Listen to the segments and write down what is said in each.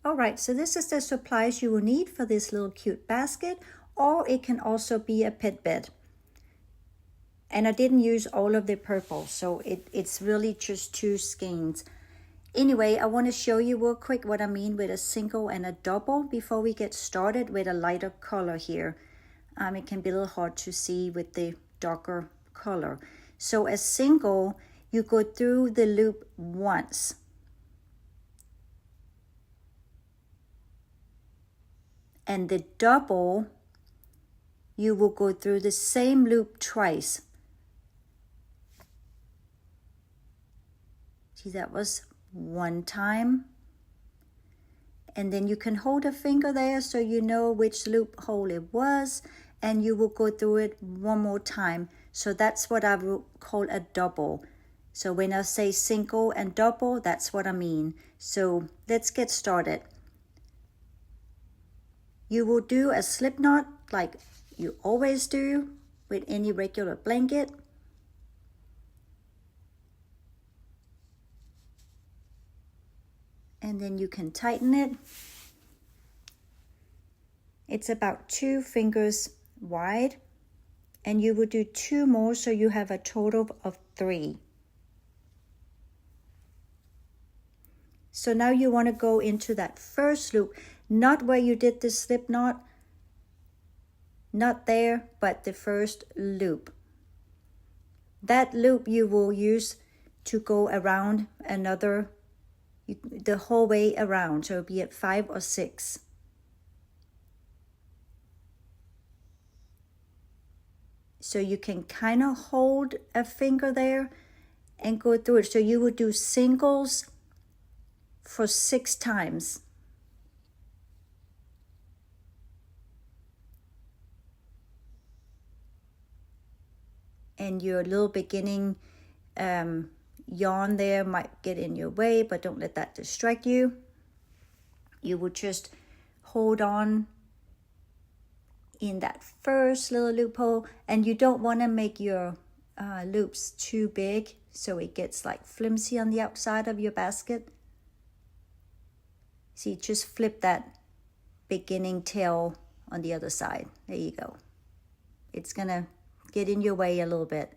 All right, so this is the supplies you will need for this little cute basket, or it can also be a pet bed. And I didn't use all of the purple, so it's really just 2 skeins. Anyway, I want to show you real quick what I mean with a single and a double before we get started with a lighter color here. It can be a little hard to see with the darker color. So a single, you go through the loop once. And the double, you will go through the same loop twice. See, that was 1 time. And then you can hold a finger there so you know which loop hole it was, and you will go through it 1 more time. So that's what I will call a double. So when I say single and double, that's what I mean. So let's get started. You will do a slip knot like you always do with any regular blanket. And then you can tighten it. It's about 2 fingers wide, and you will do 2 more, so you have a total of 3. So now you want to go into that first loop, not where you did the slip knot, not there, but the first loop. That loop you will use to go around another, the whole way around, so it'll be at 5 or 6. So you can kind of hold a finger there and go through it. So you would do singles for 6 times. And your little beginning yarn there might get in your way, but don't let that distract you. You will just hold on in that first little loophole, and you don't want to make your loops too big so it gets like flimsy on the outside of your basket. See, just flip that beginning tail on the other side. There you go. It's gonna get in your way a little bit.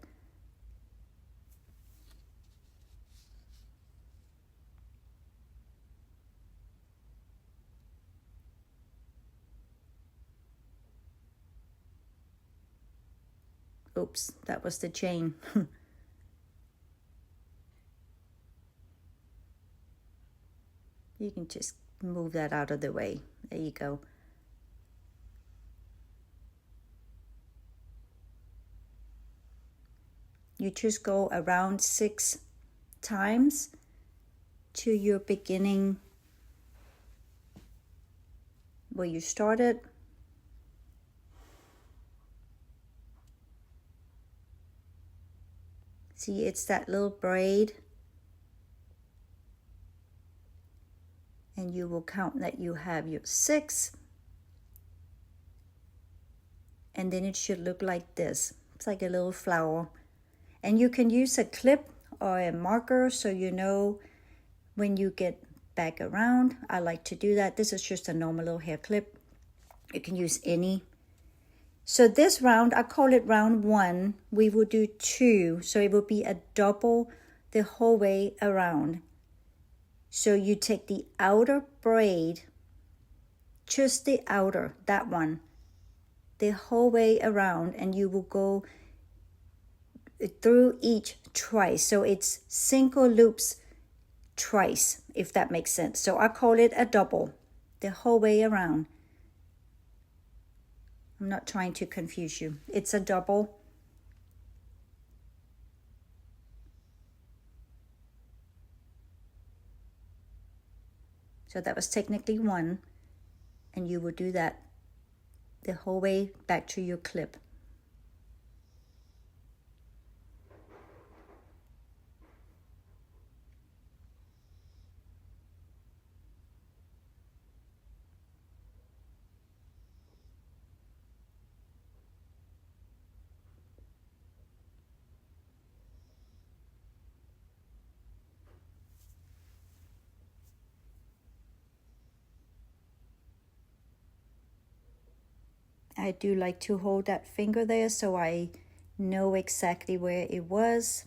Oops, that was the chain. You can just move that out of the way. There you go. You just go around 6 times to your beginning where you started. See, it's that little braid. And you will count that you have your 6. And then it should look like this. It's like a little flower. And you can use a clip or a marker so you know when you get back around. I like to do that. This is just a normal little hair clip. You can use any. So this round, I call it round 1. We will do 2. So it will be a double the whole way around. So you take the outer braid, just the outer, that one, the whole way around, and you will go through each twice. So it's single loops twice, if that makes sense. So I call it a double, the whole way around. I'm not trying to confuse you. It's a double. So that was technically 1, and you will do that the whole way back to your clip. I do like to hold that finger there so I know exactly where it was.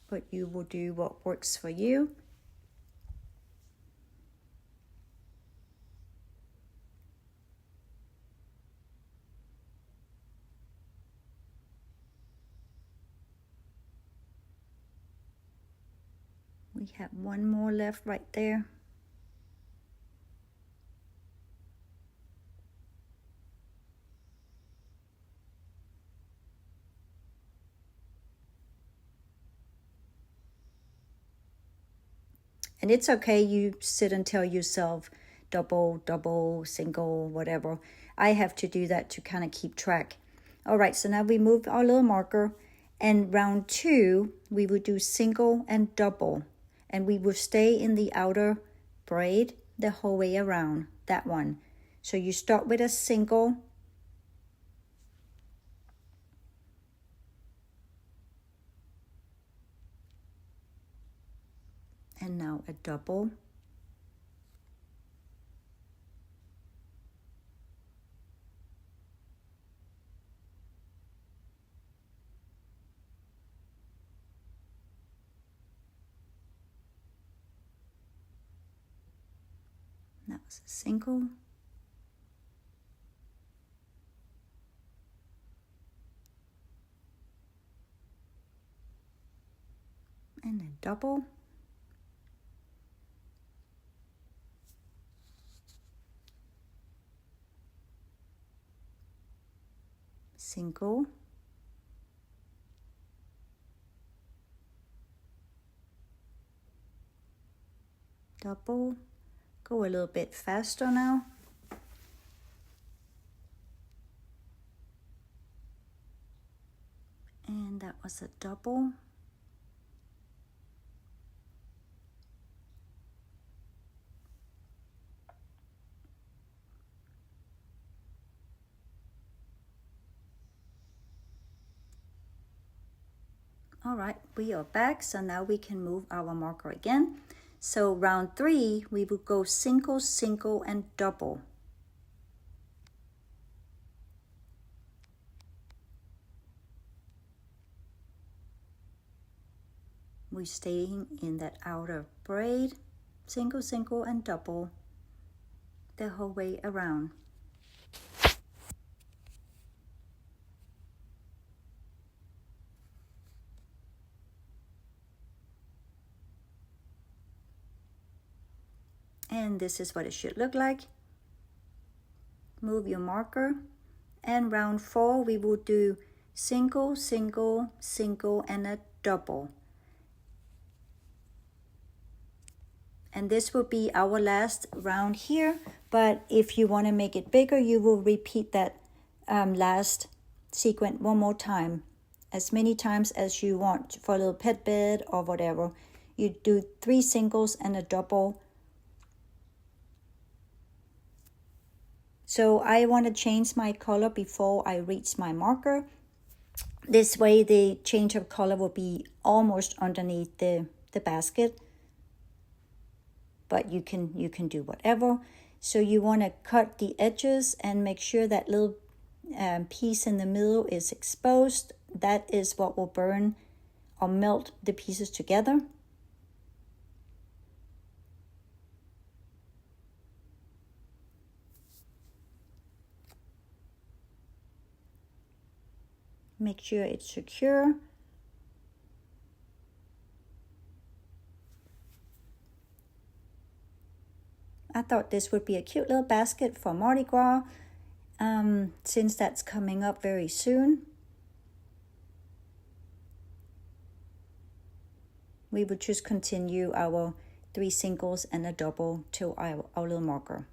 But you will do what works for you. We have one more left right there. And it's okay, you sit and tell yourself double, double, single, whatever. I have to do that to kind of keep track. All right, so now we move our little marker, and round 2, we would do single and double. And we will stay in the outer braid the whole way around, that one. So you start with a single, and now a double, that was a single, and a double, single, double. Go a little bit faster now. And that was a double. All right, we are back, so now we can move our marker again. So round 3, we will go single, single, and double. We're staying in that outer braid, single, single, and double the whole way around. And this is what it should look like. Move your marker, and round 4 we will do single, single, single, and a double. And this will be our last round here, but if you want to make it bigger, you will repeat that last sequence one more time, as many times as you want for a little pet bed or whatever. You do 3 singles and a double. So I want to change my color before I reach my marker. This way the change of color will be almost underneath the basket. But you can do whatever. So you want to cut the edges and make sure that little piece in the middle is exposed. That is what will burn or melt the pieces together. Make sure it's secure. I thought this would be a cute little basket for Mardi Gras, since that's coming up very soon. We would just continue our 3 singles and a double to our little marker.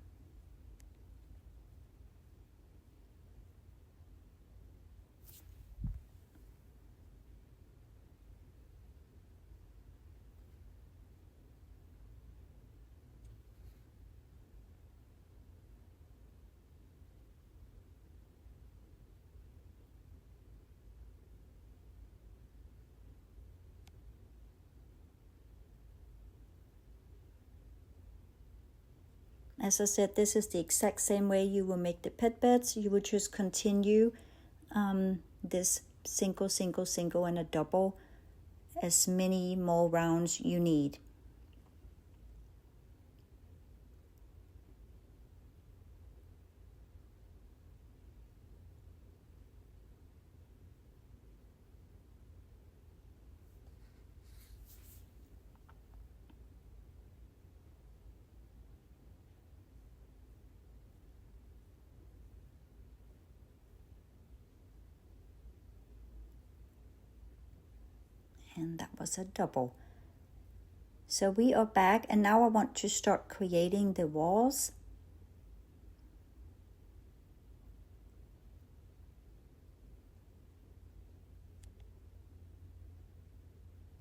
As I said, this is the exact same way you will make the pet beds. You will just continue this single, single, single, and a double, as many more rounds you need. And that was a double. So we are back, and now I want to start creating the walls.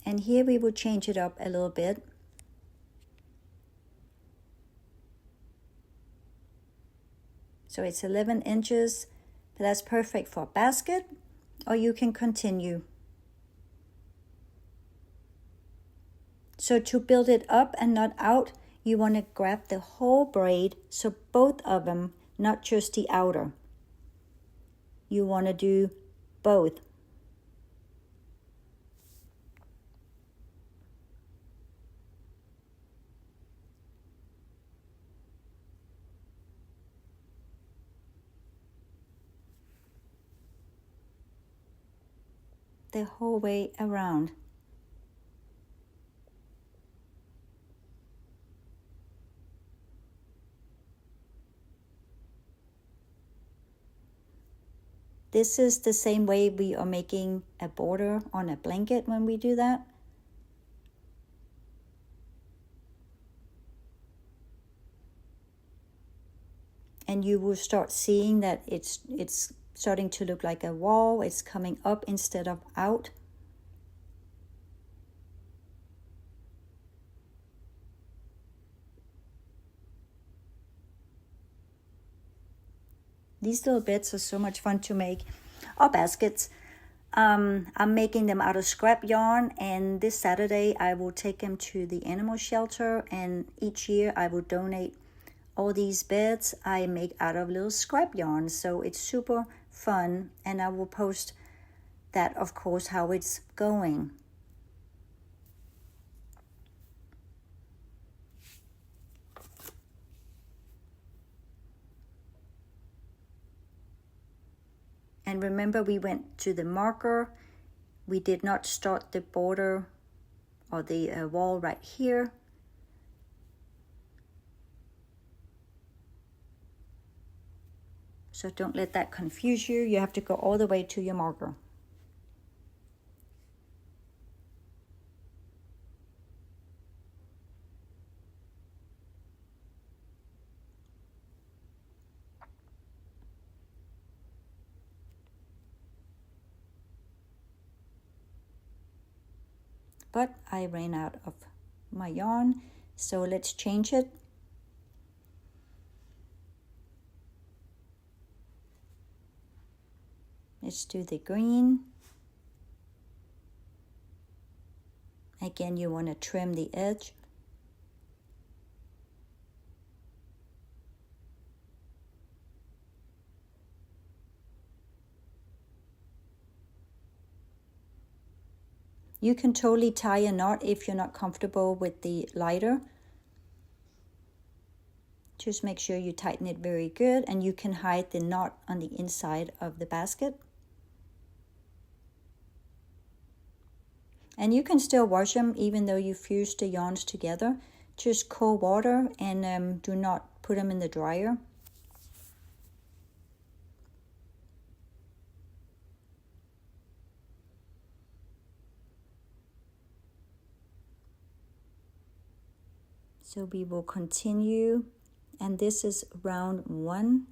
And here we will change it up a little bit. So it's 11 inches, but that's perfect for a basket, or you can continue. So to build it up and not out, you want to grab the whole braid, so both of them, not just the outer. You want to do both. The whole way around. This is the same way we are making a border on a blanket when we do that. And you will start seeing that it's starting to look like a wall. It's coming up instead of out. These little bits are so much fun to make. Or baskets. I'm making them out of scrap yarn, and this Saturday I will take them to the animal shelter, and each year I will donate all these beds I make out of little scrap yarn. So it's super fun, and I will post that, of course, how it's going. And remember, we went to the marker. We did not start the border or the wall right here. So don't let that confuse you. You have to go all the way to your marker. But I ran out of my yarn, so let's change it. Let's do the green. Again, you want to trim the edge. You can totally tie a knot if you're not comfortable with the lighter. Just make sure you tighten it very good, and you can hide the knot on the inside of the basket. And you can still wash them even though you fuse the yarns together. Just cold water, and do not put them in the dryer. So we will continue, and this is round 1.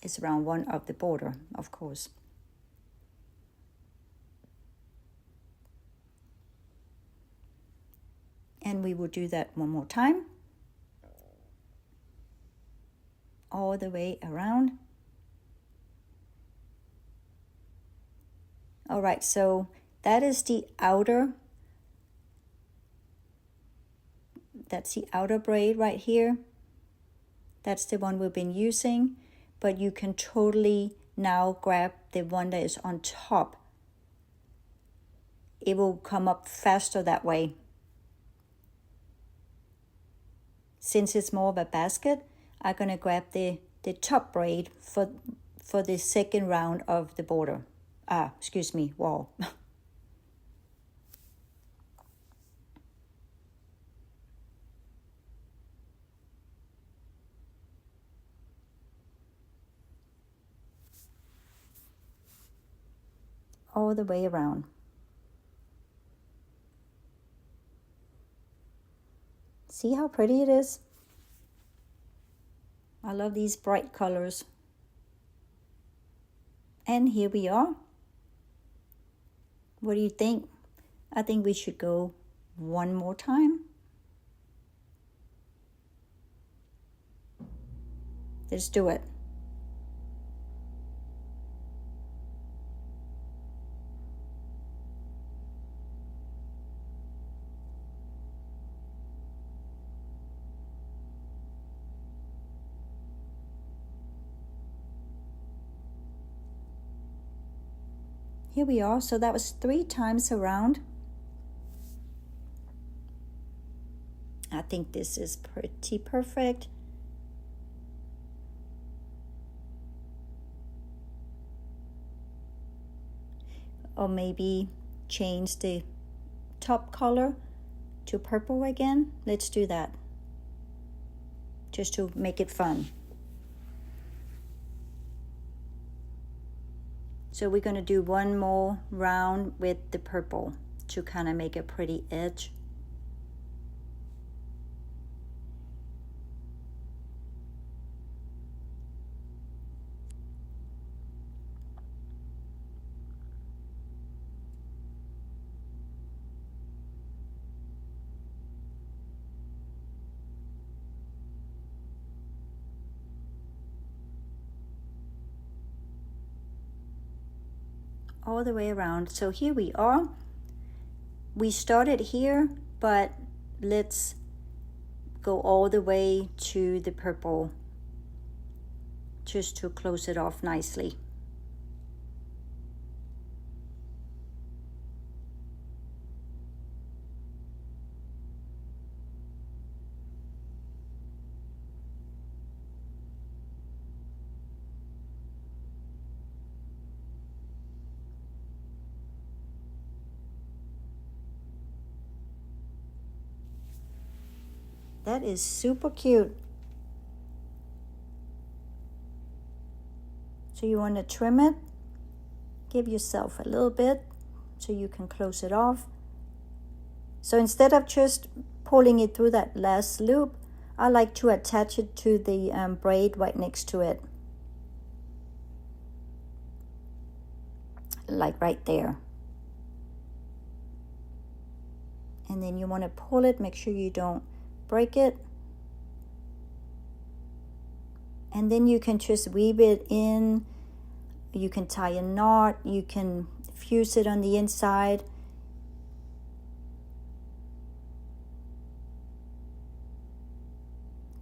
It's round 1 of the border, of course. And we will do that one more time. All the way around. All right, so that is the outer, that's the outer braid right here. That's the one we've been using, but you can totally now grab the one that is on top. It will come up faster that way. Since it's more of a basket, I'm gonna grab the top braid for the second round of the border. Wall. All the way around. See how pretty it is? I love these bright colors. And here we are. What do you think? I think we should go one more time. Let's do it. Here we are, so that was 3 times around. I think this is pretty perfect. Or maybe change the top color to purple again. Let's do that, just to make it fun. So we're going to do one more round with the purple to kind of make a pretty edge. All the way around. So here we are. We started here, but let's go all the way to the purple just to close it off nicely. That is super cute. So you want to trim it, give yourself a little bit so you can close it off. So instead of just pulling it through that last loop, I like to attach it to the braid right next to it. Like right there. And then you want to pull it, make sure you don't break it. And then you can just weave it in. You can tie a knot, you can fuse it on the inside.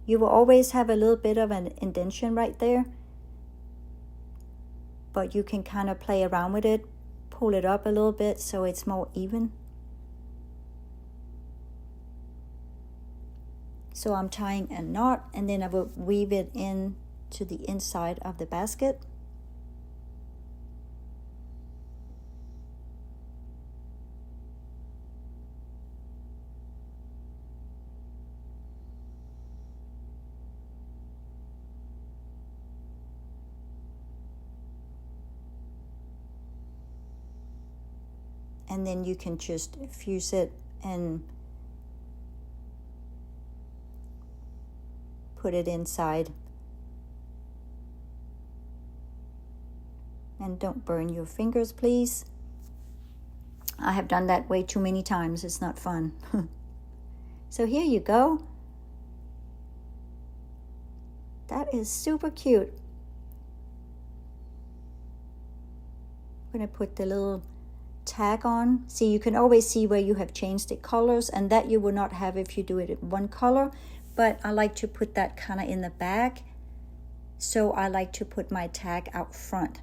You will always have a little bit of an indentation right there, but you can kind of play around with it, pull it up a little bit so it's more even. So I'm tying a knot, and then I will weave it in to the inside of the basket. And then you can just fuse it and put it inside. And don't burn your fingers, please. I have done that way too many times. It's not fun. So here you go. That is super cute. I'm going to put the little tag on. See, you can always see where you have changed the colors, and that you will not have if you do it in one color. But I like to put that kind of in the back, so I like to put my tag out front.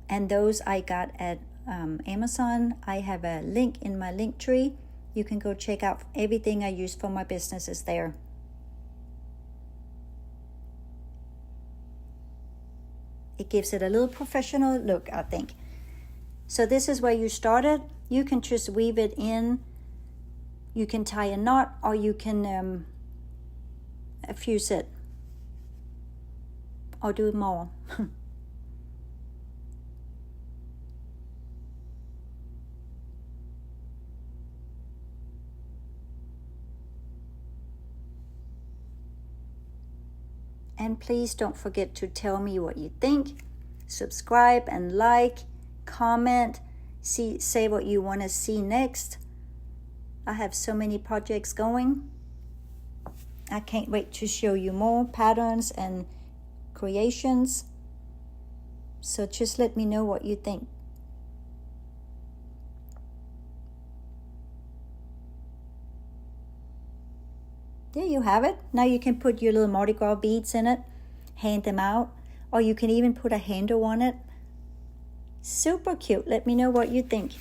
And those I got at Amazon. I have a link in my link tree. You can go check out everything I use for my business is there. It gives it a little professional look, I think. So this is where you started. You can just weave it in. You can tie a knot, or you can fuse it, or do more. And please don't forget to tell me what you think. Subscribe and like, comment, say what you want to see next. I have so many projects going. I can't wait to show you more patterns and creations. So just let me know what you think. There you have it. Now you can put your little Mardi Gras beads in it, hand them out, or you can even put a handle on it. Super cute. Let me know what you think.